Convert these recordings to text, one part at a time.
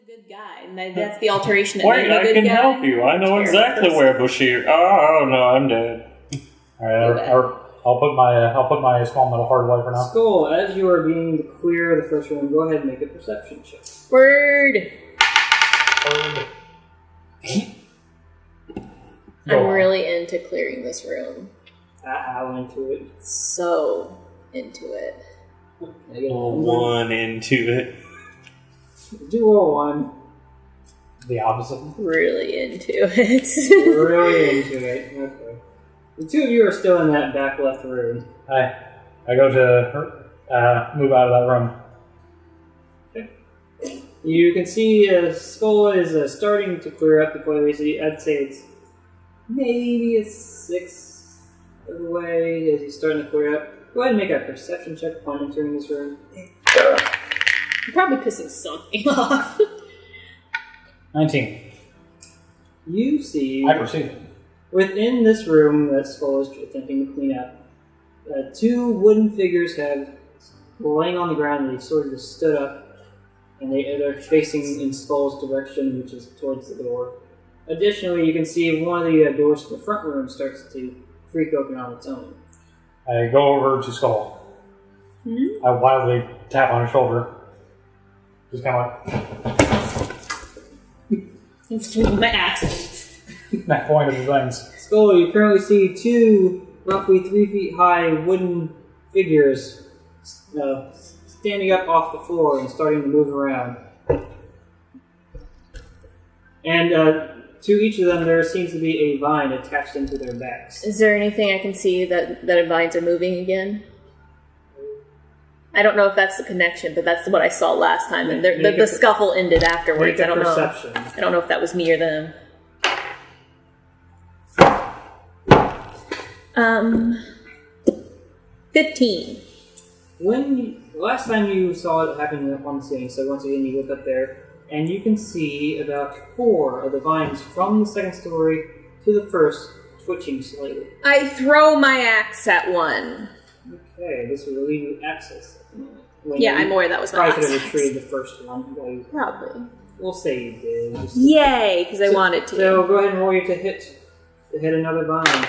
good guy, and that's the alteration that Wait, made him a good I can guy. help you. I know exactly where Bashir. Oh no, I'm dead. All right, I'll put my small metal hard away for now. Skull, as you are beginning to clear the first room, go ahead and make a perception check. Word. I'm really into clearing this room. How into it? So into it. I get a One into it. Do a 1. The opposite. Really into it. Really into it. Okay. The two of you are still in that back left room. I go to move out of that room. You can see Skull is starting to clear up the place. I'd say it's maybe a 6th of the way as he's starting to clear up. Go ahead and make a perception check upon entering this room. I'm probably pissing something off. 19. You see, I perceive it. within this room that Skull is attempting to clean up, 2 wooden figures have laying on the ground, and they sort of just stood up, and they're facing in Skull's direction, which is towards the door. Additionally, you can see one of the doors to the front room starts to creak open on its own. I go over to Skull. I wildly tap on his shoulder. Just kind of I'm swinging my axe. like that point of the things. Skull, you currently see 2 roughly 3 feet high wooden figures standing up off the floor and starting to move around. And to each of them, there seems to be a vine attached into their backs. Is there anything I can see that vines are moving again? I don't know if that's the connection, but that's what I saw last time, and the scuffle ended afterwards. I don't know. I don't know if that was me or them. 15. Last time you saw it happen on the ceiling, so once again you look up there, and you can see about 4 of the vines from the 2nd story to the 1st twitching slightly. I throw my axe at one. Okay, this will leave you access at the moment. I'm aware that was my probably last could have axe. retrieved the first one. Probably. We'll say you did. Yay, because I wanted to. So go ahead and roll you to hit another vine.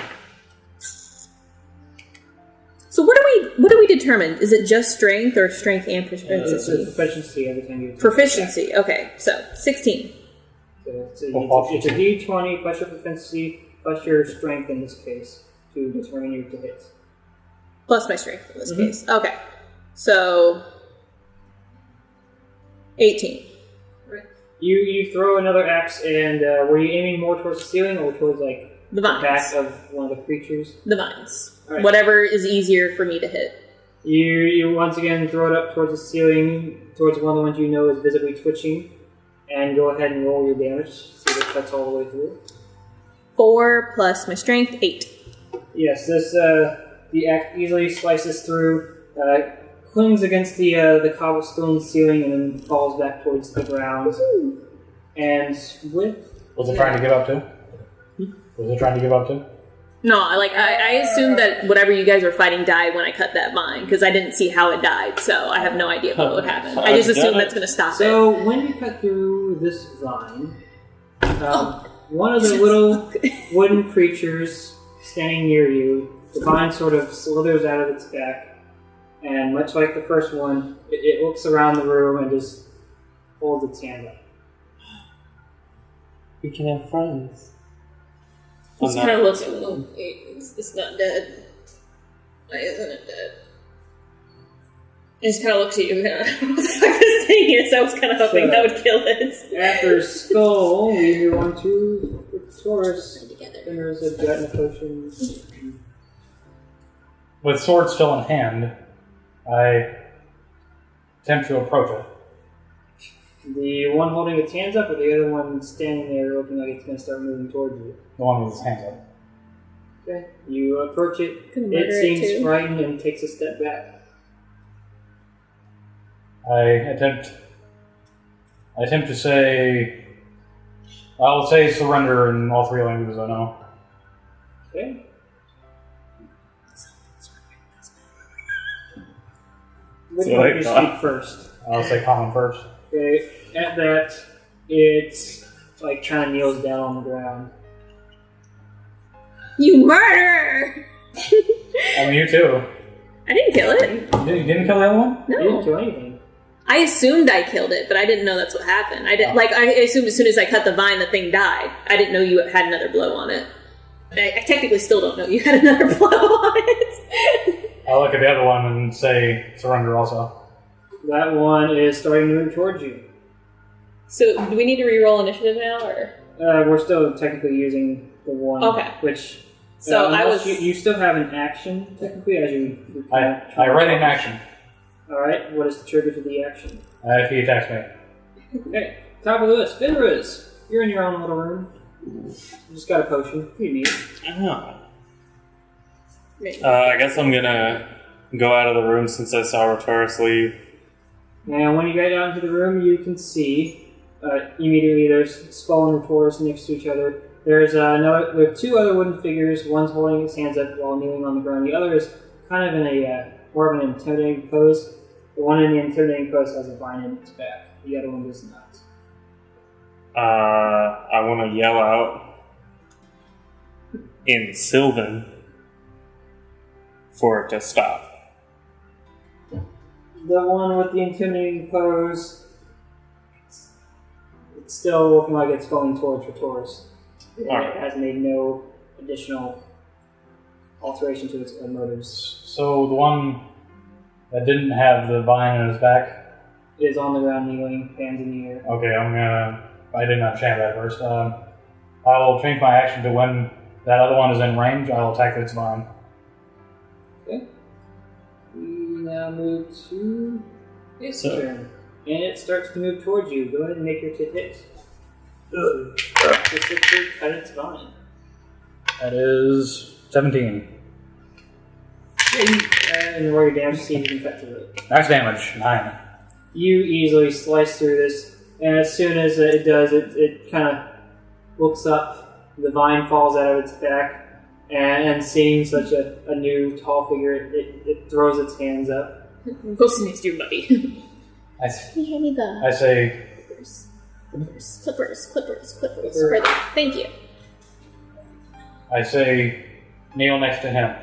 So what do we determine? Is it just strength or strength and It's proficiency? a proficiency every time you Proficiency. Okay, so 16. So it's a D20 plus your proficiency plus your strength in this case to determine you to hit. Plus my strength in this case. Okay, so 18. Right. You throw another axe, and were you aiming more towards the ceiling or towards the vines. back of one of the creatures? The vines. Right. Whatever is easier for me to hit. You once again throw it up towards the ceiling, towards one of the ones you know is visibly twitching, and go ahead and roll your damage. See if it cuts all the way through. 4 plus my strength, 8. Yes, the axe easily slices through, clings against the cobblestone ceiling, and then falls back towards the ground. And Was it trying to give up too? Was it trying to give up too? No, I assumed that whatever you guys were fighting died when I cut that vine, because I didn't see how it died, so I have no idea what would happen. I just assumed that's going to stop it. So when you cut through this vine, one of the little wooden creatures standing near you, the vine sort of slithers out of its back, and much like the first one, it looks around the room and just holds its hand up. We can have friends. It's kind of looking. It's not dead. Why isn't it dead? It just kind of looks at you. What the fuck this thing is? I was kind of hoping that would kill it. After Skull, we move on to Taurus. There's a Gretna potion. With sword still in hand, I attempt to approach it. The one holding its hands up, or the other one standing there looking like it's going to start moving towards you? The one with his hands up. Okay. You approach it. It seems frightened and takes a step back. I attempt to say... I'll say surrender in all 3 languages I know. Okay. Which one do you speak first? I'll say common first. Okay. At that, It's like trying to kneel down on the ground. You murderer! I mean, you too. I didn't kill it. You didn't kill the other one? You No. didn't do anything. I assumed I killed it, but I didn't know that's what happened. I didn't I assumed as soon as I cut the vine, the thing died. I didn't know you had another blow on it. I technically still don't know you had another blow on it. I'll look at the other one and say surrender also. That one is starting to move towards you. So, do we need to re-roll initiative now, or? We're still technically using the one. Okay. Which. So I was. You still have an action technically as you. I read in action. All right. What is the trigger to the action? If he attacks me. Okay. Top of the list. Finriz. You're in your own little room. You just got a potion. Pretty neat. Oh. I guess I'm gonna go out of the room since I saw Rotaris leave. And when you get out into the room, you can see immediately there's Skull and Rotaris next to each other. There are two other wooden figures. One's holding his hands up while kneeling on the ground. The other is kind of in a more of an intimidating pose. The one in the intimidating pose has a vine in its back. The other one does not. I want to yell out in Sylvan for it to stop. The one with the intimidating pose, it's still looking like it's going towards Rotaris. It has made no additional alteration to its motives. So the one that didn't have the vine in his back Is on the ground kneeling, hands in the air. Okay, I did not chant that first. I will change my action to when that other one is in range, I will attack its vine. Okay. We now move to its turn. And it starts to move towards you. Go ahead and make your hit. Specifically cut its vine. That is 17. And roll your damage to see if you can cut through it. Max damage, 9. You easily slice through this, and as soon as it does, it kind of looks up, the vine falls out of its back, and seeing such a new tall figure, it throws its hands up. Go sit next to your buddy. I Hand me the say, clippers. Further. Thank you. I say, kneel next to him.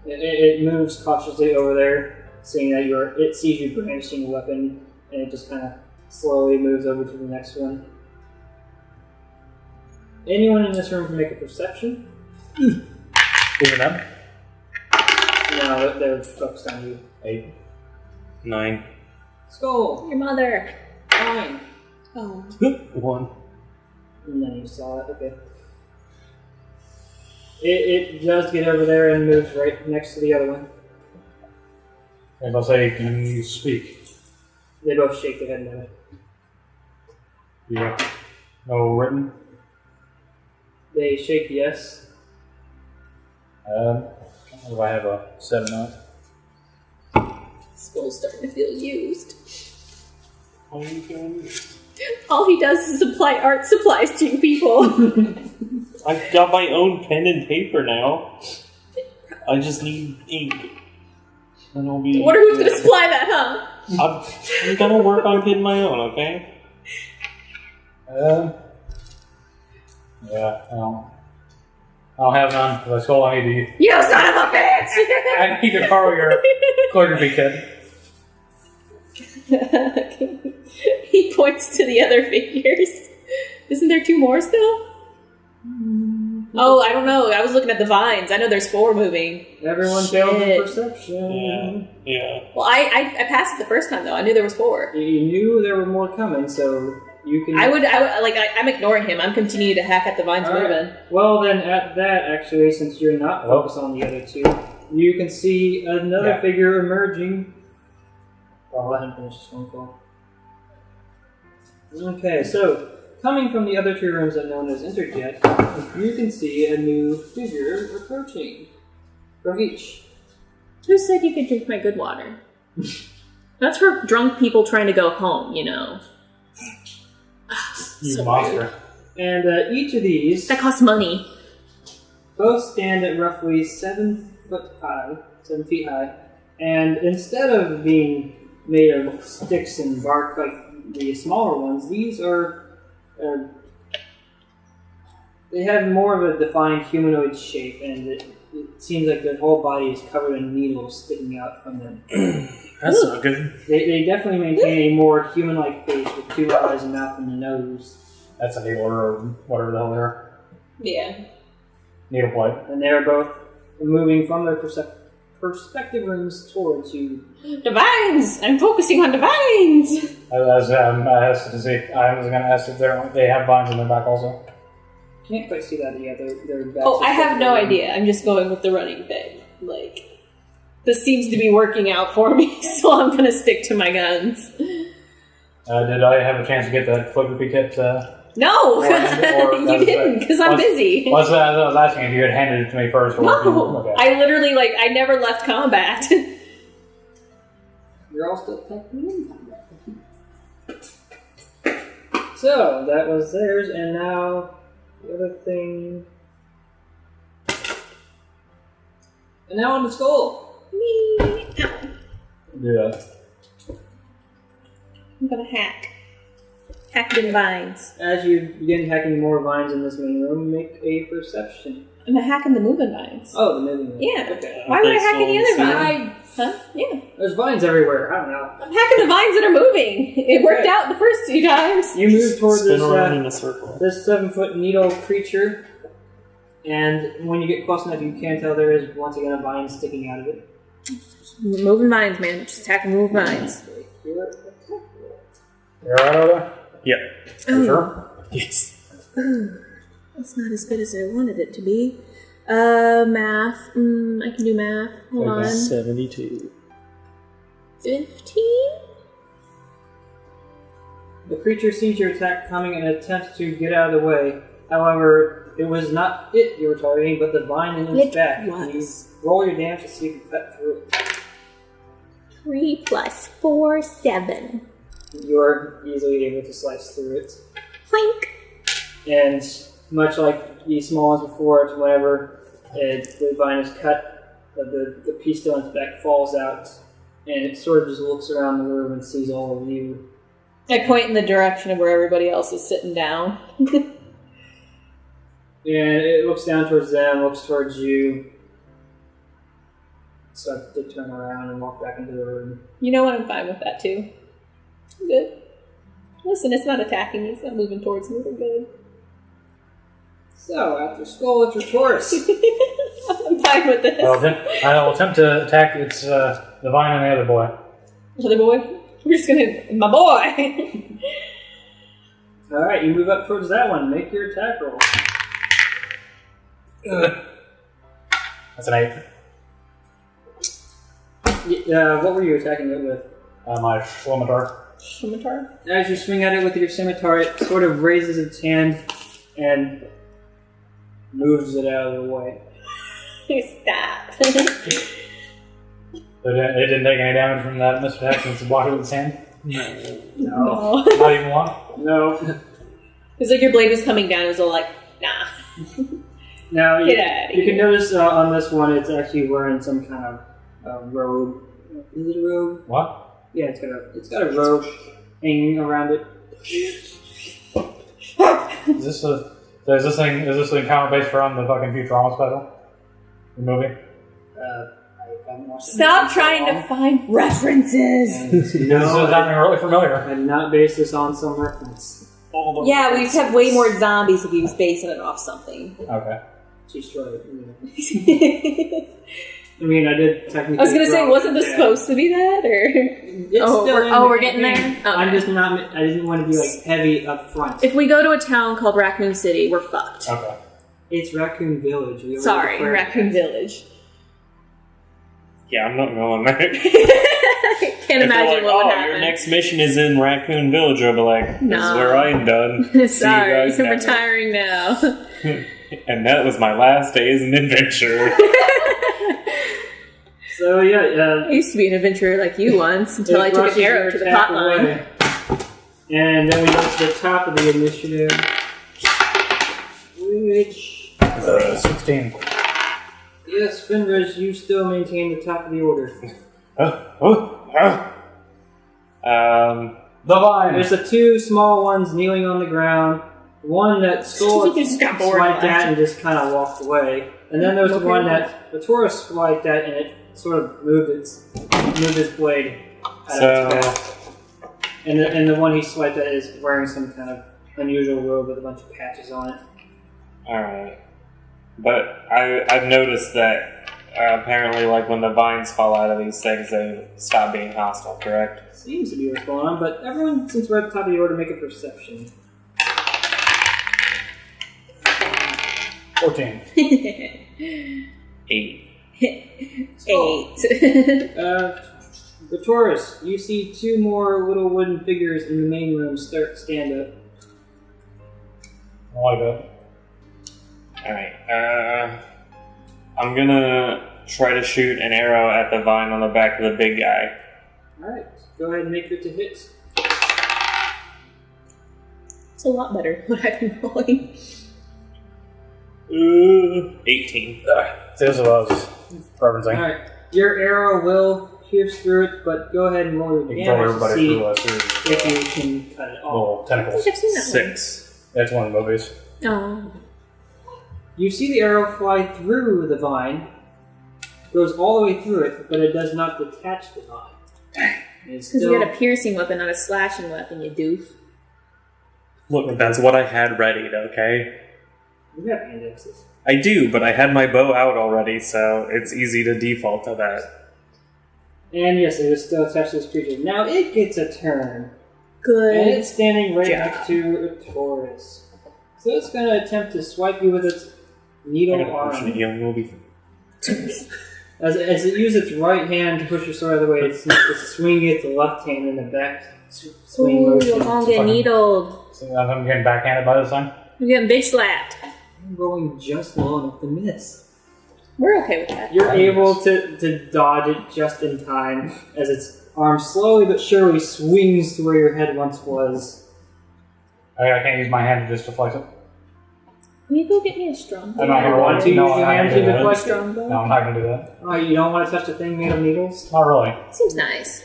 It moves cautiously over there, seeing that it sees you brandishing a weapon, and it just kind of slowly moves over to the next one. Anyone in this room can make a perception? Even them? No, they're focused on you. 8. 9. Skull! Your mother. 9. Oh. 1. And then you saw it, okay. It does get over there and moves right next to the other one. And I'll say, can you speak? They both shake their head no. Yeah. No written? They shake yes. If I have a 7 on it. Skull's starting to feel used. What are you doing? All he does is supply art supplies to people. I've got my own pen and paper now. I just need ink. And I'll be. I wonder who's going to supply that, huh? I'm gonna work on getting my own, okay? Yeah, I don't have none, because I stole I need to. You son of a bitch! I need to borrow your calligraphy kit. He points to the other figures. Isn't there 2 more still? Oh, I don't know. I was looking at the vines. I know there's 4 moving. Everyone failed in perception. Yeah. Well, I passed it the first time though. I knew there was 4. You knew there were more coming, so you can. I'm ignoring him. I'm continuing to hack at the vines moving. Well, then at that, actually, since you're not focused on the other 2, you can see another figure emerging. I'll let him finish this phone call. Okay, so coming from the other 2 rooms that no one has entered yet, you can see a new figure approaching from each. Who said you could drink my good water? That's for drunk people trying to go home, you know. You So monster. rude. And each of these That costs money. both stand at roughly 7 feet high, and instead of being made of sticks and bark like the smaller ones, these are they have more of a defined humanoid shape, and it seems like their whole body is covered in needles sticking out from them. That's not good. They definitely maintain a more human-like face with 2 eyes, a mouth, and a nose. That's a needle or whatever the hell they are. Yeah. Needle plate. And they're both moving from their perspective rooms towards you. Divines! I'm focusing on divines! I was going to ask if they have vines in their back also. Can't quite see that yet. They're Oh, I have no idea. I'm just going with the running thing. Like, this seems to be working out for me, so I'm going to stick to my guns. Did I have a chance to get that calligraphy kit? No! Or You didn't, because I'm busy. Well, I was asking if you had handed it to me first. Or No! Okay. I literally, I never left combat. You're all still technically in combat. So, that was theirs, and now the other thing. And now on the skull. Me. Ow. Do that. I'm gonna hack. Hack them vines. As you begin hacking more vines in this main room, make a perception. I'm hacking the moving vines. Oh, the moving one. Yeah. Okay. Why would I hack any other I- vine? Huh? Yeah. There's vines everywhere. I don't know. I'm hacking the vines that are moving. It worked out the first 2 times. You move towards Spin around in a circle. this 7-foot needle creature, and when you get close enough, you can tell there is once again a vine sticking out of it. Moving vines, man. Just attacking moving vines. Your attack roll. You're right over there? Yep. You sure? Yes. That's not as good as I wanted it to be. Math. I can do math. Hold on. 72. 15? The creature sees your attack coming and attempts to get out of the way. However, it was not it you were targeting, but the vine in its It back. was. You roll your damage to see if you cut through it. 3 + 4, 7. You're easily able to slice through it. Clink. And much like the small ones before it, whenever the vine is cut, the piece still in its back falls out, and it sort of just looks around the room and sees all of you. I point in the direction of where everybody else is sitting down. And it looks down towards them, looks towards you, starts to turn around and walk back into the room. You know what? I'm fine with that too. I'm good. Listen, it's not attacking me. It's not moving towards me. We're good. So, after skull, it's your Taurus. I'm fine with this. I will attempt to attack the vine and the other boy. Other boy? We're just gonna... My boy! Alright, you move up towards that one. Make your attack roll. That's an 8. What were you attacking it with? My scimitar. Scimitar? As you swing at it with your scimitar, it sort of raises its hand and moves it out of the way. Stop. It didn't take any damage from that Mr. Jackson's block with his hand? No. Not even one? No. It's like your blade was coming down. It was all like, nah. Now, Get outta you can here. notice on this one, it's actually wearing some kind of robe. Is it a robe? What? Yeah, it's got a robe hanging around it. Is this thing counter based around the fucking Futurama special? The movie? I haven't watched it. Stop trying to find references. This is No, something really familiar. I did not base this on some reference. Yeah, we'd have way more zombies if he was basing it off something. Okay. She's right. Yeah. I mean, I did technically. I was gonna say, drop wasn't this it. supposed to be that, or It's Oh, still we're- in oh, the we're getting campaign. there? I'm Okay. just not. I didn't want to be like heavy up front. if we go to a town called Raccoon City, we're fucked. Okay. It's Raccoon Village. We already Sorry, declared Raccoon that. Village. Yeah, I'm not going there. Can't If they're imagine like, what would oh, happen. your next mission is in Raccoon Village, I'll be like, this is No. where I'm done. See you Sorry, guys I'm never. retiring now. And that was my last day as an adventurer. So I yeah, used to be an adventurer like you once until I it took rushes an arrow your to the attack pot line. away. And then we go to the top of the initiative, which 16. yes, Finrez, you still maintain the top of the order. The vine! There's the two small ones kneeling on the ground. One that Skull Just got bored swiped and at left. and just kind of walked away. And then there's the one that the Taurus swiped at and it sort of moved its blade out of its back. And the one he swiped at is wearing some kind of unusual robe with a bunch of patches on it. Alright. But I've noticed that apparently, like, when the vines fall out of these things, they stop being hostile, correct? Seems to be what's going on, but everyone, since we're at the top of the order, make a perception. 14. 8. 8. The Taurus, you see two more little wooden figures in the main room stand up. I like that. Alright, I'm gonna try to shoot an arrow at the vine on the back of the big guy. Alright, go ahead and make your 2 hits. It's a lot better than what I've been rolling. 18. See, this is what I was referencing. Alright, your arrow will pierce through it, but go ahead and roll your You can throw damage to everybody see through us through if you can cut it off. little I tentacles. think I've seen that 6. That's one of the movies. one. Oh. You see the arrow fly through the vine, goes all the way through it, but it does not detach the vine. It's Because still... you got a piercing weapon, not a slashing weapon, you doof. Look, that's what I had readied, okay? You have indexes. I do, but I had my bow out already, so it's easy to default to that. And yes, it is still attached to this creature. Now it gets a turn. Good. And it's standing right job. next to a Taurus. So it's going to attempt to swipe you with its needle arm. Healing will be. As it uses its right hand to push your sword out of the way, it's swinging its left hand in the back swing Ooh, motion. you're gonna get needled. So I'm getting backhanded by this time? You're getting bitch slapped. I'm rolling just low enough to miss. We're okay with that. You're able to dodge it just in time as its arm slowly but surely swings to where your head once was. I can't use my hand to just deflect it. Can you go get me a strong I'm not You gonna want to use no, your I'm not hand gonna to do that. deflect it? strong bow? No, I'm not going to do that. Oh, you don't want to touch a thing made of needles? Not really. Seems nice.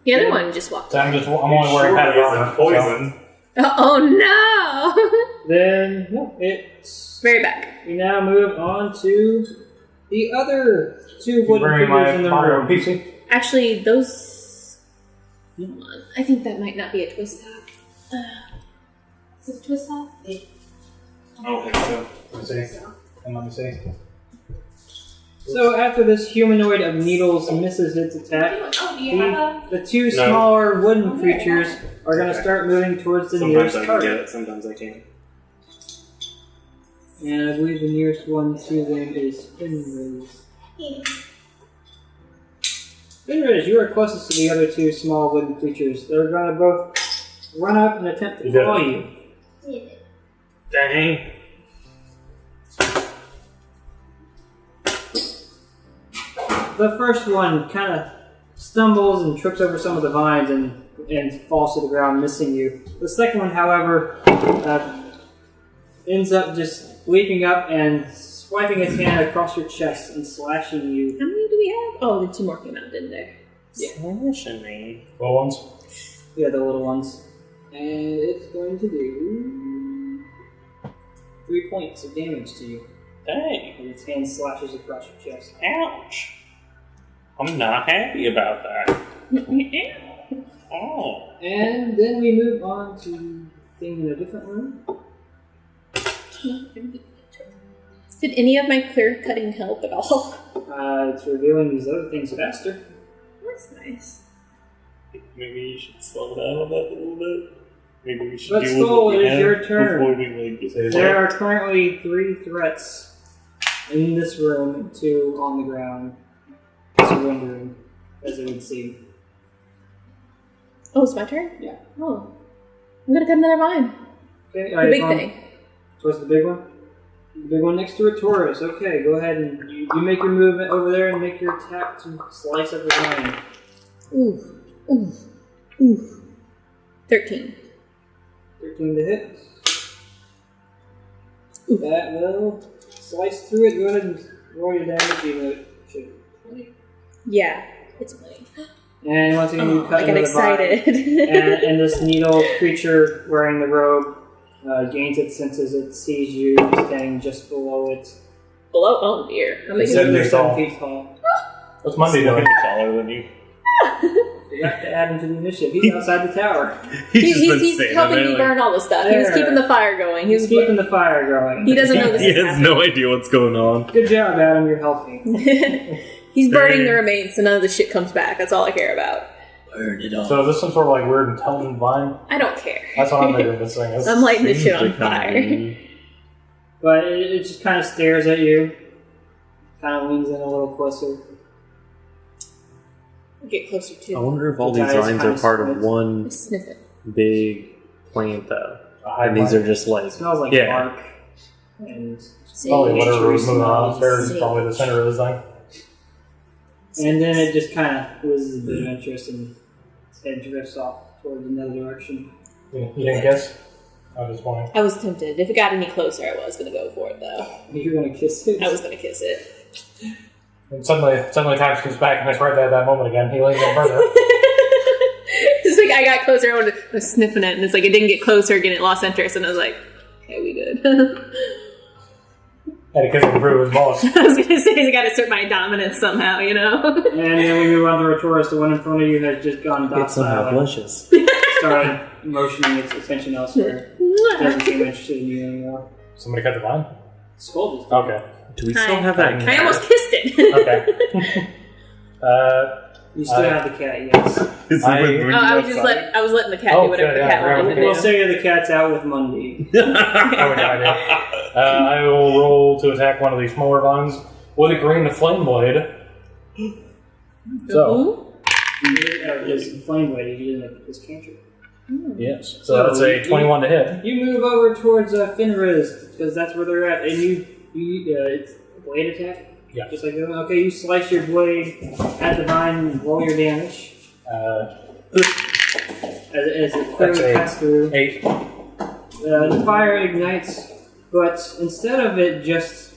The other one just walked So away. I'm only wearing padded armor. poison. Oh no! Then, no, it's... Very back. We now move on to the other two wooden Bring figures my in the Mario room. PC. Actually, those. Hold on. I think that might not be a twist top. Is it a twist top? Okay, so. Let me see. And let me see. So after this humanoid of needles misses its attack, Oh, do you have the two No. smaller wooden creatures are going to start moving towards the Sometimes nearest I can target. get it, sometimes I can't. And I believe the nearest one to them is Finriz. Finriz, you are closest to the other two small wooden creatures. They're going to both run up and attempt to claw you. Dang. The first one kind of stumbles and trips over some of the vines and falls to the ground, missing you. The second one, however, ends up just leaping up and swiping its hand across your chest and slashing you. How many do we have? Oh, the two more came out, didn't they? Slashing me. Little ones. Yeah, the little ones. And it's going to do 3 points of damage to you. Dang. And its hand slashes across your chest. Ouch. I'm not happy about that. Oh. And then we move on to the thing in a different room. Did any of my clear cutting help at all? It's revealing these other things faster. That's nice. Maybe you should slow down a little bit. Maybe we should But deal Skull, with it what we is have your turn. before we like There are currently 3 threats in this room, and 2 on the ground, surrendering, as it would seem. Oh, it's my turn? Yeah. Oh. I'm gonna cut another vine. Okay, The big thing. Towards the big one? The big one next to a Taurus. Okay, go ahead and you make your movement over there and make your attack to slice up the vine. Ooh. Ooh. Ooh. 13. 13 to hit. That will slice through it. Go ahead and roll your damage, even though it should be 20. Yeah, it's plenty. And once again, you cut I got into the vine, excited. and this needle creature wearing the robe gains its senses. It sees you standing just below it. Below? Oh dear. How big is Seven it? They're feet 7 tall. feet tall. What's Monday doing? taller than you. You have to add him to the initiative. He's outside the tower. He's helping me burn all the stuff. He was There. keeping the fire going. He's keeping the fire going. He doesn't know this He is has happening. no idea what's going on. Good job, Adam. You're helping. He's burning the remains, so none of the shit comes back. That's all I care about. Burn it all. So is this some sort of like weird intelligent vine? I don't care. That's what I'm thinking this thing is. I'm lighting this shit on fire. But it just kind of stares at you. Kind of leans in a little closer. Get closer I too. wonder if all The these eyes vines kinda are part of squint. one Sniff it. big plant, though. A And these are just like, It smells like yeah. bark. And Probably whatever was moving around Sage. upstairs is probably the center of this thing. And then it just kind of loses a bit of interest and its head drifts off towards another direction. You didn't guess? I was just wondering. I was tempted. If it got any closer, I was going to go for it, though. You're gonna kiss it? I was going to kiss it. And suddenly Times comes back and it's right there at that moment again. He leans in further. It's like I got closer, I was sniffing it, and it's like it didn't get closer again, it lost interest, and I was like, okay, we good. Had to kiss him to prove his boss. I was going to say, I got to assert my dominance somehow, you know? And then we move on to Retoris. The one in front of you has just gone it's somehow docile and delicious. started motioning its attention elsewhere. Doesn't seem interested in you anymore. Somebody cut the vine? Skull just Okay. Do we Hi. still have that? I almost kissed it. Okay. You still have the cat, yes. I was letting the cat do whatever okay, the cat yeah, wanted to We'll do. say the cat's out with Mundy. Probably no idea. I will roll to attack one of these smaller vines with a green flame blade. So, His flame blade, he didn't his cantrip. yes. So that's a 21 to hit. You move over towards Finriz, because that's where they're at, and it's a blade attack? Yeah. Just like that. Okay, you slice your blade at the vine and roll your damage. As it clearly That's cuts through. 8. The fire ignites, but instead of it just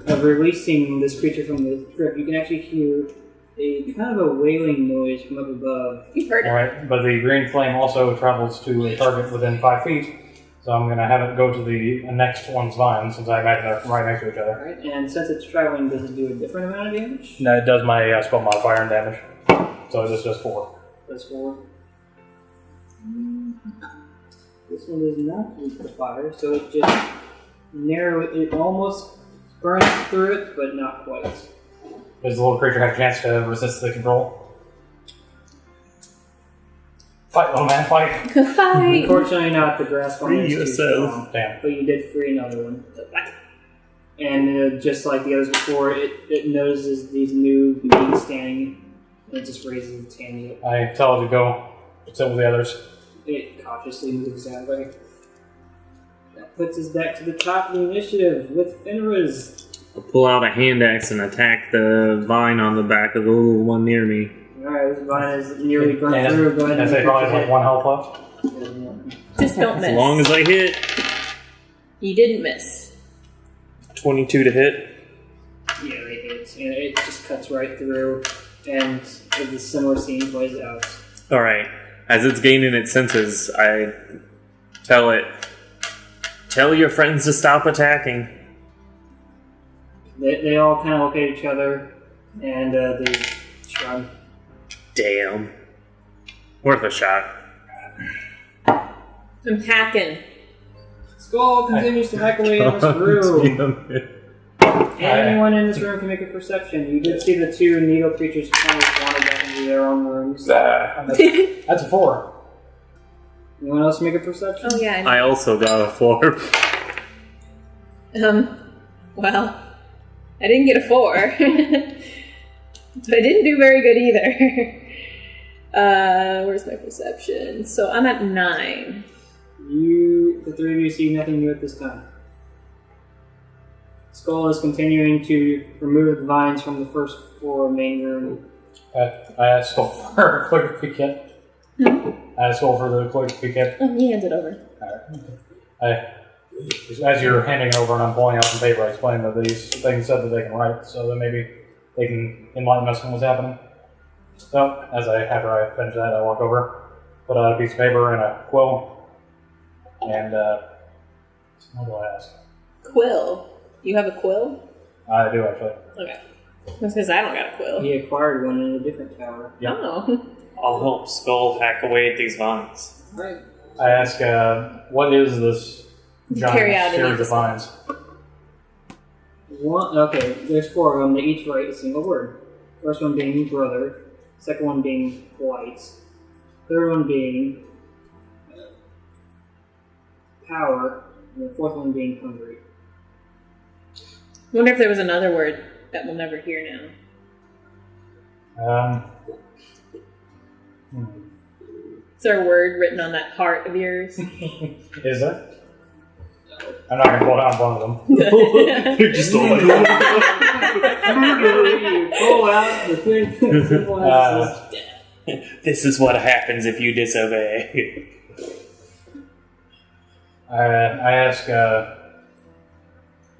releasing this creature from the grip, you can actually hear a kind of a wailing noise from up above. You've heard it. Alright, but the green flame also travels to a target within 5 feet. So I'm going to have it go to the next one's vine, since I imagine they're right next to each other. Alright, and since it's traveling, does it do a different amount of damage? No, it does my spell modifier and damage. So this does 4. That's 4. This one does not use the fire, so it just it almost burns through it, but not quite. Does the little creature have a chance to resist the control? Fight, little man, fight! Fight. Unfortunately not, the grass one Free is too yourself. strong. Damn. But you did free another one. And just like the others before, it notices these new beings standing, and it just raises its hand up. I tell it to go sit with the others. It cautiously moves that way. That puts us back to the top of the initiative with Finriz. I'll pull out a hand axe and attack the vine on the back of the little one near me. Alright, this vine is nearly burnt And through. Go ahead I and say make probably your like 1 health left. hit. Just don't miss. As long as I hit. You didn't miss. 22 to hit. Yeah, they hit. And it just cuts right through, and the similar scene plays out. Alright. As it's gaining its senses, I tell it, tell your friends to stop attacking. They all kind of look at each other, and they shrug. Damn. Worth a shot. I'm hacking. Skull continues to hack away in this room. Anyone in this room can make a perception. You did see the two needle creatures kind of wander back into their own rooms. That's a 4. Anyone else make a perception? Oh yeah. I also got a 4. Well, I didn't get a 4. But I didn't do very good either. Where's my perception? So I'm at 9. The three of you see nothing new at this time. Skull is continuing to remove the vines from the first floor main room. I asked Skull for a calligraphy kit. I asked Skull for the calligraphy kit. Oh, he hands it over. As you're handing it over and I'm pulling out some paper, I explain that these things said that they can write, so that maybe they can enlighten us on what's happening. So, after I finish that, I walk over, put out a piece of paper and a quill, and, what do I ask? Quill. You have a quill? I do, actually. Okay. Because I don't got a quill. He acquired one in a different tower. Yep. Oh. I'll help Skull hack away at these vines. Right. I ask, what is this Carry out giant series an of vines? Okay, there's 4 of them. They each write a single word. First one being brother. Second one being white. Third one being power. And the fourth one being hungry. I wonder if there was another word that we'll never hear now. Is there a word written on that heart of yours? Is there? I'm not going to pull down one of them. You just don't like You pull out the thing. This is what happens if you disobey. I ask,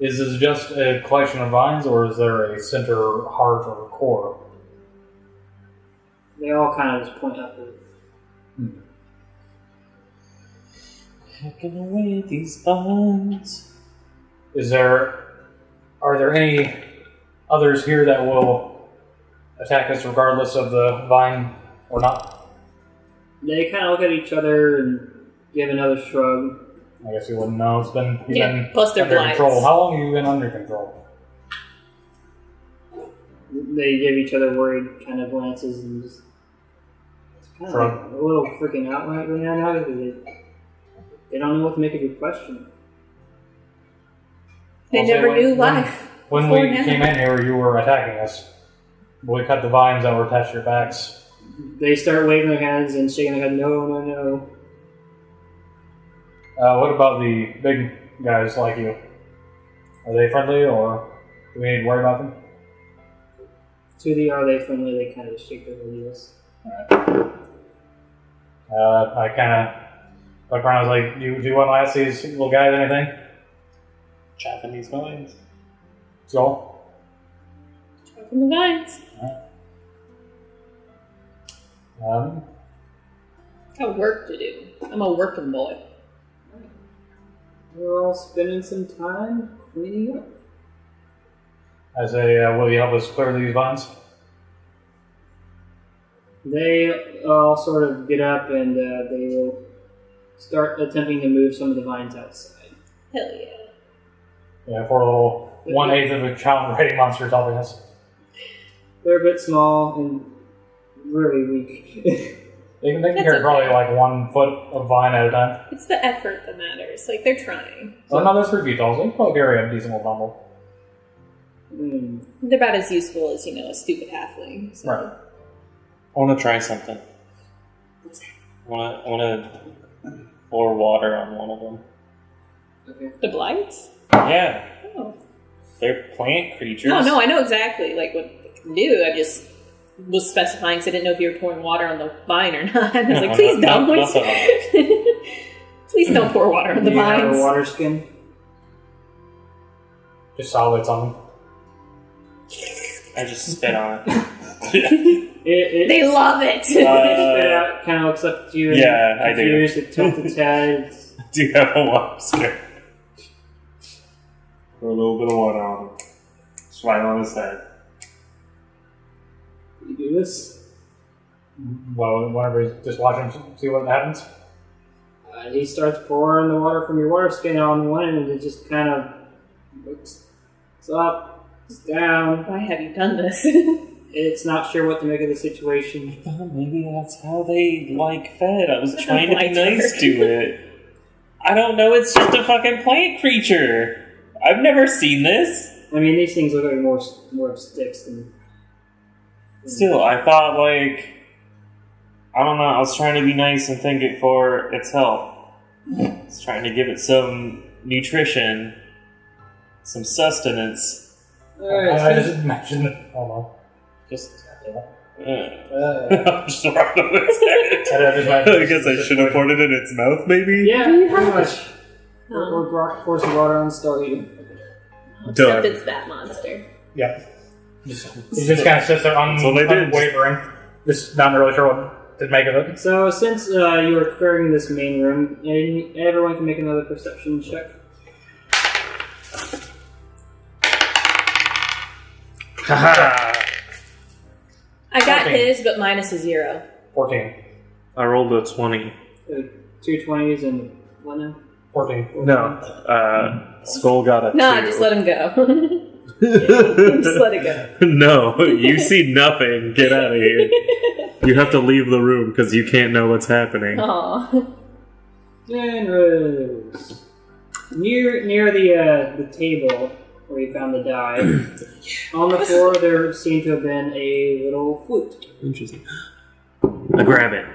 is this just a collection of vines, or is there a center, heart, or core? They all kind of just point upward. Hacking away at these vines. Are there any others here that will attack us regardless of the vine or not? They kind of look at each other and give another shrug. I guess you wouldn't know. You've been plus they're under blind. control. How long have you been under control? They give each other worried kind of glances and just it's kind of like a little freaking out right now because they don't know what to make of your question. They I'll say never knew life. When before we now. came in here, you were attacking us. We cut the vines that were attached to your backs. They start waving their hands and shaking their head, no, no, no. What about the big guys like you? Are they friendly, or do we need to worry about them? To the are they friendly, they kind of shake their head, yes. I kind of look around. I was like, do you want to ask these little guys anything? Chopping these vines. Go. Chopping the vines. Got work to do. I'm a working boy. We're all spending some time cleaning up. I say, will you help us clear these vines? They all sort of get up and they will start attempting to move some of the vines outside. Hell yeah. Yeah, for a little 1/8 of a child rating monsters helping us. They're a bit small and really weak. They can That's carry probably okay. like 1 foot of vine at a time. It's the effort that matters. Like, they're trying. Oh no, that's 3 feet tall, so they can probably carry a decent little bundle. They're about as useful as, a stupid halfling. So. Right. I want to try something. I want to pour water on one of them. Okay. The blights? Yeah, Oh. they're plant creatures. No, I know exactly, what they can do. I just was specifying because I didn't know if you were pouring water on the vine or not. I was like, please don't. Not so Please don't pour water on the Do you have vines. a water skin? Just solids on them. I just spit on it. They love it. Spit out, kind of looks up to you. Yeah, I do. confused. It tilts its head. Do you have a water skin? Pour a little bit of water on him. Just right on his head. You do this. Well, whenever you just watch him, see what happens. He starts pouring the water from your water skin on one end, and it just kind of looks up, it's down. Why have you done this? It's not sure what to make of the situation. Oh, maybe that's how they fed. I was What trying to be blights nice work. to it. I don't know, it's just a fucking plant creature. I've never seen this. I mean, these things look like more of sticks than. Still, I thought, I don't know, I was trying to be nice and thank it for its help. I was trying to give it some nutrition, some sustenance. Alright, I just imagine it. Hold on. Just, Uh, I'm just right on its head. I just imagine I guess I should have poured it in its mouth, maybe? yeah, pretty much. Oh. Or pour some water on Starly. Done. Except it's that monster. Yeah. He just kind of sits there That's what they did. unwavering. Just not really sure what to make of it. So, since you are clearing this main room, everyone can make another perception check. Haha! I got 14. his, but minus a 0. 14. I rolled a 20. 2 20s and what now? 14. No. Skull got a 2. No, just let him go. Just let it go. No, you see nothing. Get out of here. You have to leave the room because you can't know what's happening. Aw. And Rose. Near the table where you found the die, on the floor there seemed to have been a little flute. Interesting. I grab it.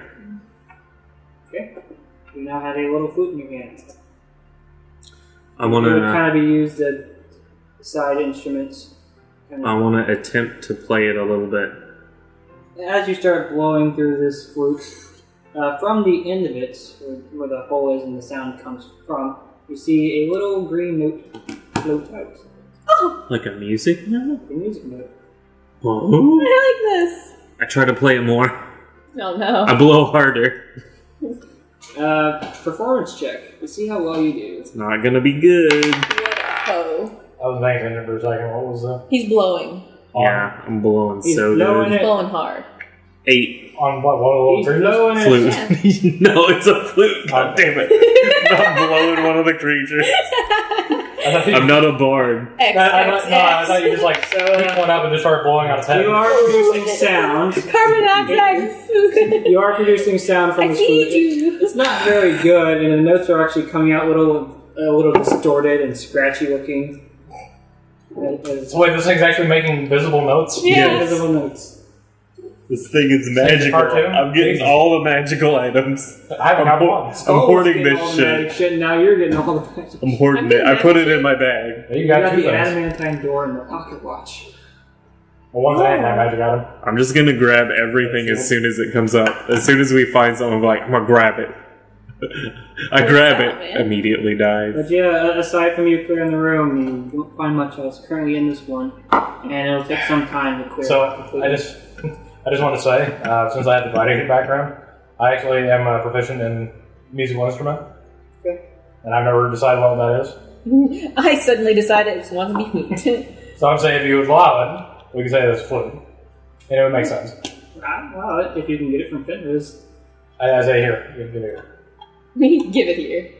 Okay. You now have a little flute in your hand. I It want would to. kind of be used as side instruments. I want to attempt to play it a little bit. As you start blowing through this flute, from the end of it, where the hole is and the sound comes from, you see a little green note float out. Oh, Like a music note? The music note. Whoa. I like this. I try to play it more. Oh no. I blow harder. Performance check to see how well you do. It's not gonna be good. What a hoe. I was thinking for a second. What was the... He's blowing. Yeah, I'm blowing He's so blowing good. He's blowing hard. 8. On what? One of the He's little blowing it. Flute. No, it's a flute. God damn it. I'm blowing one of the creatures. I'm not a bard. I thought you just like picked one up and just started blowing out his head. You are producing sound. Carbon dioxide. You are producing sound from I this flute. feed you. It's not very good, and the notes are actually coming out a little distorted and scratchy looking. So wait, this thing's actually making visible notes? Yeah. Visible notes. This thing is magical. cartoon? I'm getting all the magical items. I haven't got one. I'm hoarding getting this all the magic shit. And now you're getting all the magic. I'm hoarding I'm it. I put it getting in my bag. You You got got two the things. adamantine door and the pocket watch. Well, one's an magic item. I'm just gonna grab everything as soon as it comes up. As soon as we find something, I'm like, I'm gonna grab it. I grab it, man? immediately dive. But yeah, aside from you clearing the room, you won't find much else currently in this one, and it'll take some time to clear. So it completely. I just want to say, since I have the gladiator background, I actually am proficient in musical instrument. Okay. And I've never decided what that is. I suddenly decided it's one to be flute. So I'm saying if you would allow it, we can say that's flute. And it would make sense. Well, if you can get it from Fenris. I say here. You can get it here. Give it here.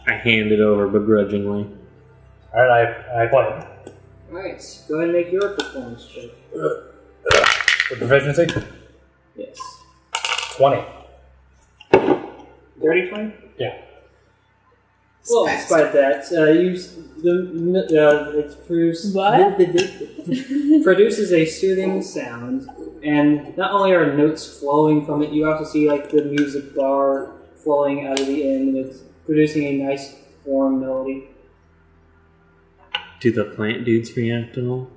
I hand it over begrudgingly. Alright, I play it. Alright, go ahead and make your performance check. With proficiency? Yes. 20. 30, 20? Yeah. Well, despite that, it produces a soothing sound, and not only are notes flowing from it, you also see like the music bar flowing out of the end, and it's producing a nice warm melody. Do the plant dudes react at all?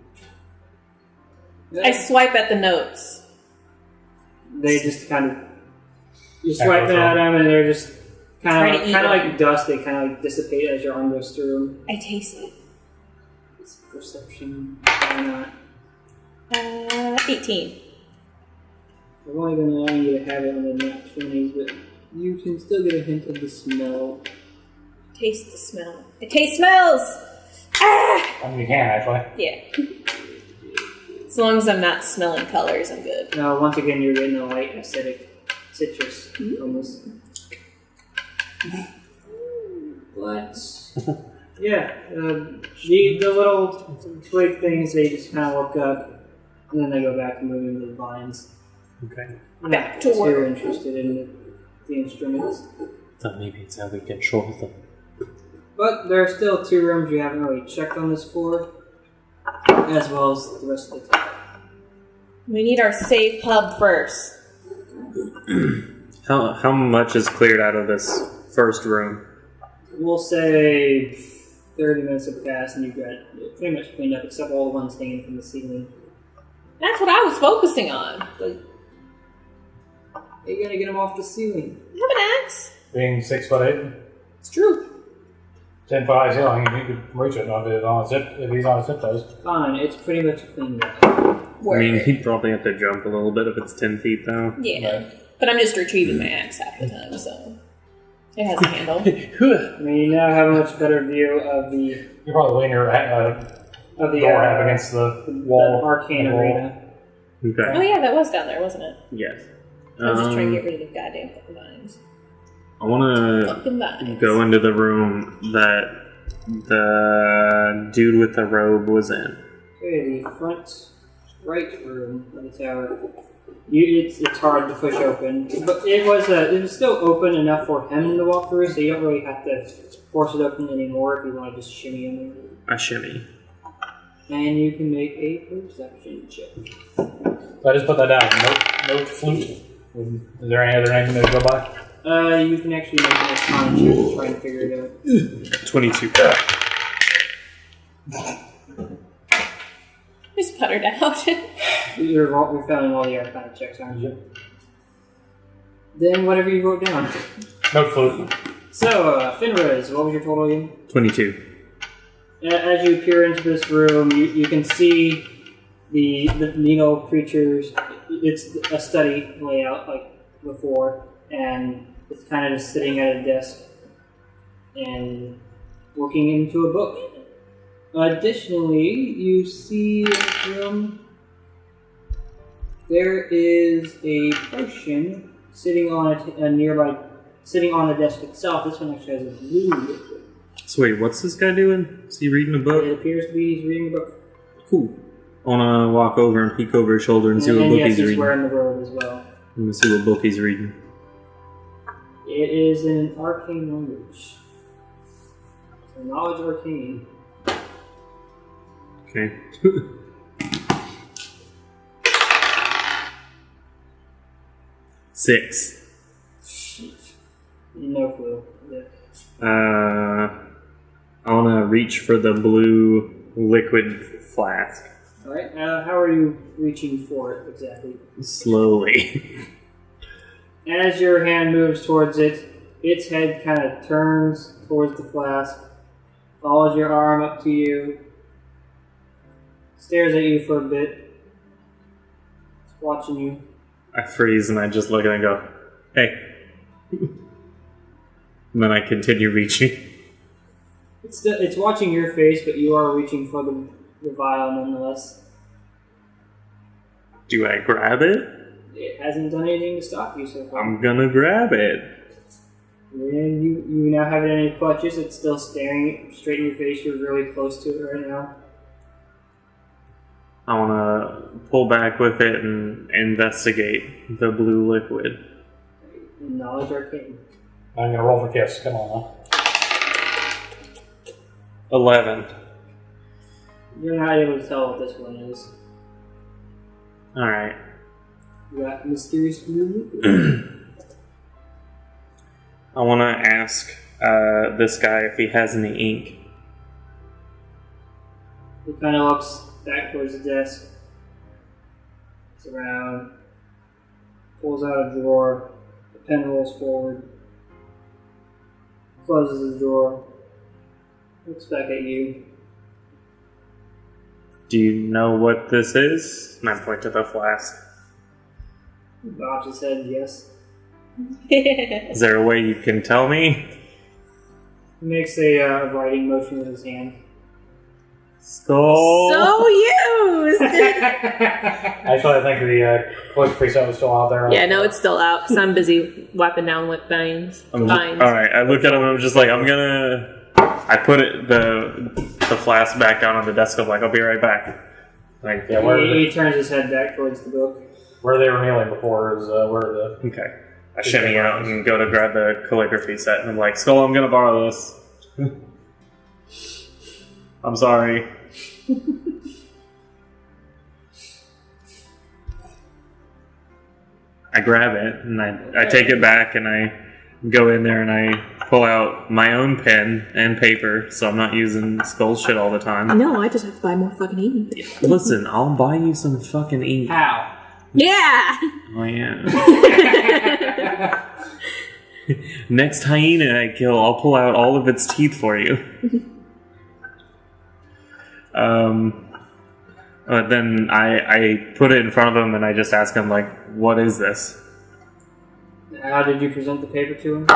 I swipe at the notes. They just kind of you swipe at them, and they're just kind of like dust. They kind of like dissipate as your arm goes through them. I taste it. It's perception. Why not? 18. I'm only going to allow you to have it on the nat 20s, but you can still get a hint of the smell. Taste the smell. I taste smells! Ah! I mean, you can, actually. Yeah. As long as I'm not smelling colors, I'm good. Now, once again, you're getting a light acidic citrus from this. But, yeah, the little twig things, they just kind of look up, and then they go back and move into the vines. Okay. Back to If work. you're interested in the instruments. Thought maybe it's how we control them. But there are still 2 rooms you haven't really checked on this floor, as well as the rest of the tower. We need our safe hub first. How much is cleared out of this first room? We'll say 30 minutes have passed and you've got it pretty much cleaned up, except all the ones hanging from the ceiling. That's what I was focusing on. But you gotta get them off the ceiling. I have an axe. Being 6'8". It's true. 10-foot high ceiling, and you could reach it if he's on his tiptoes. Fine, it's pretty much cleaned up. I mean, he'd probably have to jump a little bit if it's 10 feet, though. Yeah. Right. But I'm just retrieving my axe half the time, so it has a handle. I mean, you now have a much better view of the You probably lean your door half against the wall. the arcane arena. Okay. Oh yeah, that was down there, wasn't it? Yes. I was just trying to get rid of the goddamn fucking vines. I want Fucking to vines. go into the room that the dude with the robe was in. Okay, the front right room of the tower. It's hard to push open, but it was still open enough for him to walk through, so you don't really have to force it open anymore if you want to just shimmy in there. A shimmy. And you can make a perception check. So I just put that down. Note flute. Is there any other name to go by? You can actually make an arcana check to try and figure it out. 22. Just puttered out. You're failing all the arcana checks, aren't you? Then whatever you wrote down. Note flute. So, Finrose, what was your total again? 22. As you peer into this room, you can see the needle creatures. It's a study layout like before, and it's kind of just sitting at a desk and looking into a book. Additionally, you see in this room there is a potion sitting on a nearby, sitting on the desk itself. This one actually has a blue liquid. So wait, what's this guy doing? Is he reading a book? It appears to be he's reading a book. Cool. I want to walk over and peek over his shoulder and see what book yes, he's he's reading. wearing the robe as well. I'm going to see what book he's reading. It is in an arcane language. So knowledge arcane. Okay. 6. No clue. Yeah. I want to reach for the blue liquid flask. Alright, how are you reaching for it exactly? Slowly. As your hand moves towards it, its head kind of turns towards the flask, follows your arm up to you, stares at you for a bit, it's watching you. I freeze and I just look at it and go, hey. And then I continue reaching. It's watching your face, but you are reaching for the vial nonetheless. Do I grab it? It hasn't done anything to stop you so far. I'm gonna grab it. And you now have it in your clutches. It's still staring straight in your face. You're really close to it right now. I want to pull back with it and investigate the blue liquid. Knowledge arcane. I'm going to roll for kiss. Come on now. 11. You're not able to tell what this one is. Alright. You got mysterious blue liquid. I want to ask this guy if he has any ink. He kind of looks back towards the desk. Looks around. Pulls out a drawer. The pen rolls forward. Closes the drawer. Looks back at you. Do you know what this is? And I point to the flask. Bobs his head, yes. Is there a way you can tell me? He makes a writing motion with his hand. Skull. So used! Actually, I think the calligraphy set was still out there. Yeah, no, it's still out because I'm busy wiping down with vines. Alright, I look at him and I'm just like, I put the flask back down on the desk. I'm like, I'll be right back. Like, Yeah, where He turns his head back towards the book. they were kneeling before is where the... okay. I shimmy out and go to grab the calligraphy set, and I'm like, Skull, I'm gonna borrow this. I'm sorry. I grab it, and I take it back, and I go in there, and I pull out my own pen and paper, so I'm not using Skull shit all the time. No, I just have to buy more fucking ink. Listen, I'll buy you some fucking ink. How? Yeah! Oh, yeah. Next hyena I kill, I'll pull out all of its teeth for you. But then I put it in front of him and I just ask him, like, what is this? How did you present the paper to him?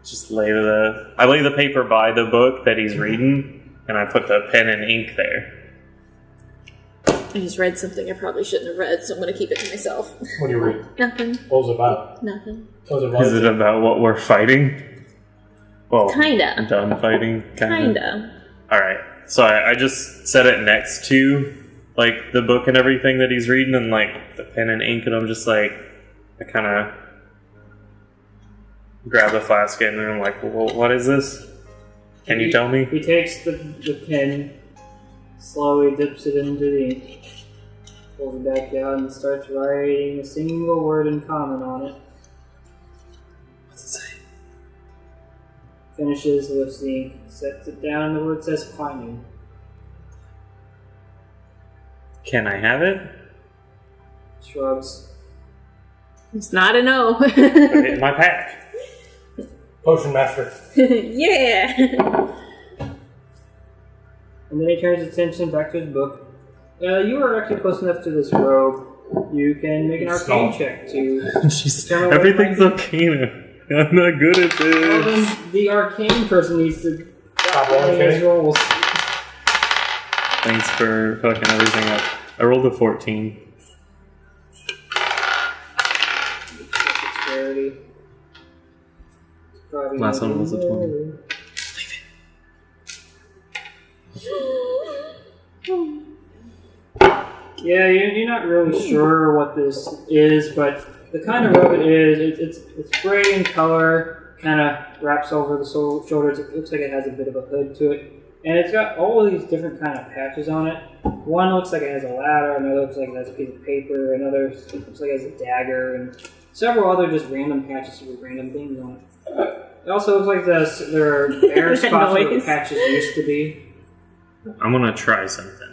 Just I lay the paper by the book that he's reading, and I put the pen and ink there. I just read something I probably shouldn't have read, so I'm going to keep it to myself. What do you read? Nothing. What was it about? Nothing. What was it Is it about what we're fighting? Well, Kinda. done fighting? Kinda. Alright, so I just set it next to, like, the book and everything that he's reading, and, like, the pen and ink, and I'm just like, I kind of grab the flask and I'm like, well, what is this? Can you tell me? He takes the pen, slowly dips it into the ink, pulls it back down, and starts writing a single word in common on it. What's it say? Finishes, lifts the ink, sets it down, and the word says climbing. Can I have it? Shrugs. It's not a no. Put it in my pack. Potion Master. Yeah. And then he turns his attention back to his book. You are actually close enough to this robe. You can make an arcane check to determine what Everything's it might arcana. I'm not good at be. Well, this. then the arcane person needs to Stop rolling, his Kenny. rolls. Thanks for fucking everything up. I rolled a 14. Dexterity. Probably Last not one was a 20. even- Yeah, you're not really sure what this is, but the kind of robe it is, it's gray in color, kind of wraps over the shoulders. It looks like it has a bit of a hood to it, and it's got all of these different kind of patches on it. One looks like it has a ladder, another looks like it has a piece of paper, another looks like it has a dagger, and several other just random patches with random things on it. It also looks like there are bare spots where the Noise. patches used to be. I'm gonna try something.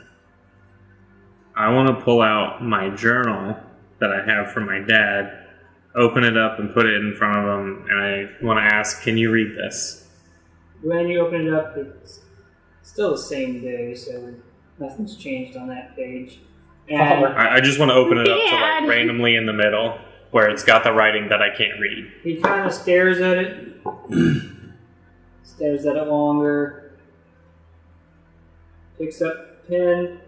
I want to pull out my journal that I have from my dad, open it up and put it in front of him, and I want to ask, can you read this? When you open it up, it's still the same day, so nothing's changed on that page. And I just want to open it up to, Dad. like, randomly in the middle, where it's got the writing that I can't read. he kind of stares at it, stares at it longer, picks up pen,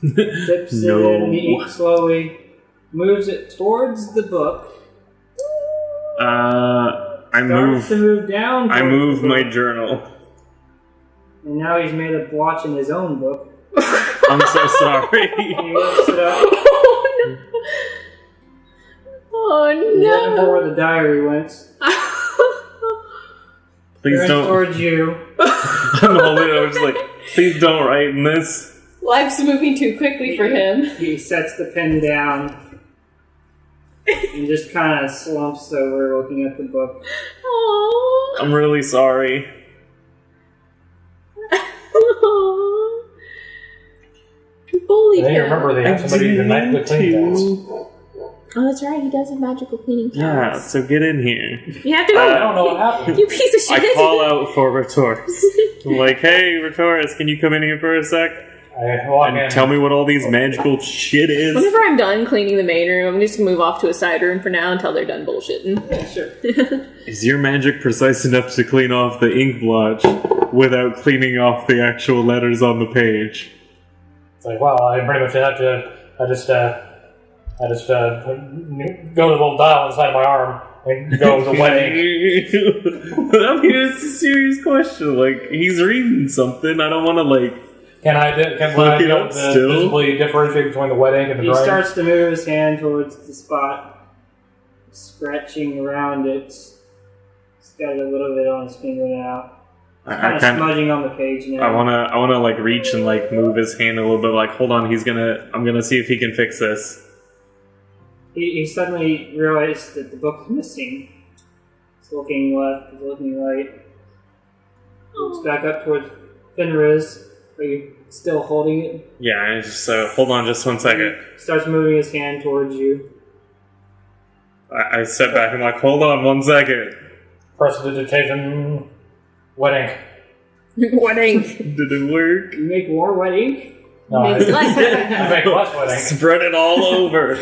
dips it in the ink slowly, moves it towards the book, I starts to move move down. I towards move the my book, journal. and now he's made a blotch in his own book. I'm so sorry. He lifts it up. Oh He's looking for no! where the diary went. Please Turns don't. towards you. I'm holding it. I'm just like, please don't write in this. Life's moving too quickly for him. He sets the pen down and just kind of slumps over looking at the book. Aww. I'm really sorry. Bully And then you him. remember they have somebody who can magically clean things. Oh, that's right. He does have magical cleaning powers. Yeah, so get in here. You have to I go. don't know what happened. You piece of shit. I call out for Retoris. I'm like, hey, Retoris, can you come in here for a sec? I walk in. And tell me what all these magical shit is. Whenever I'm done cleaning the main room, I'm just gonna move off to a side room for now until they're done bullshitting. Yeah, sure. Is your magic precise enough to clean off the ink blotch without cleaning off the actual letters on the page? It's like, well, I pretty much have to. I just go to the little dial inside my arm and go to the wedding. I mean, it's a serious question. Like, he's reading something. I don't want to, like... Can I be Look it able up to still? visibly differentiate between the wedding and the He drawing? starts to move his hand towards the spot, scratching around it. He's got a little bit on his finger now. I Kind of kind of... smudging on the page now. I wanna like reach and like move his hand a little bit. Like, hold on, I'm gonna see if he can fix this. He suddenly realized that the book is missing. He's looking left, he's looking right. Looks back up towards Fenris. Are you still holding it? Yeah, so hold on just 1 second. He starts moving his hand towards you. I step back and like, hold on 1 second. Prestidigitation. Wet ink. Wet ink. Did it work? You make more wet ink? No, I Makes less wet ink. make less wet ink. Spread it all over.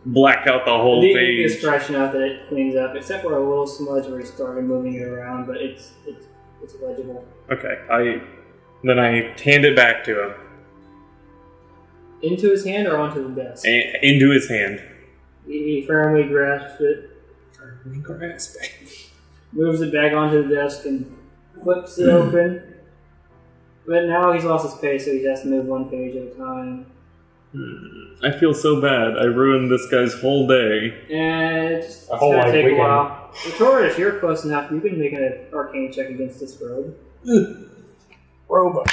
Black out the whole The ink page. is fresh enough that it cleans up, except for a little smudge where he started moving it around, but it's legible. Okay, I hand it back to him. Into his hand or onto the desk? Into his hand. He firmly grasps it, Firmly grasping. moves it back onto the desk, and flips it open. But now he's lost his pace, so he has to move one page at a time. I feel so bad. I ruined this guy's whole day. And it's A whole, gonna like, take weekend. a while. The Taurus, you're close enough. You can make an arcane check against this robe. Robe.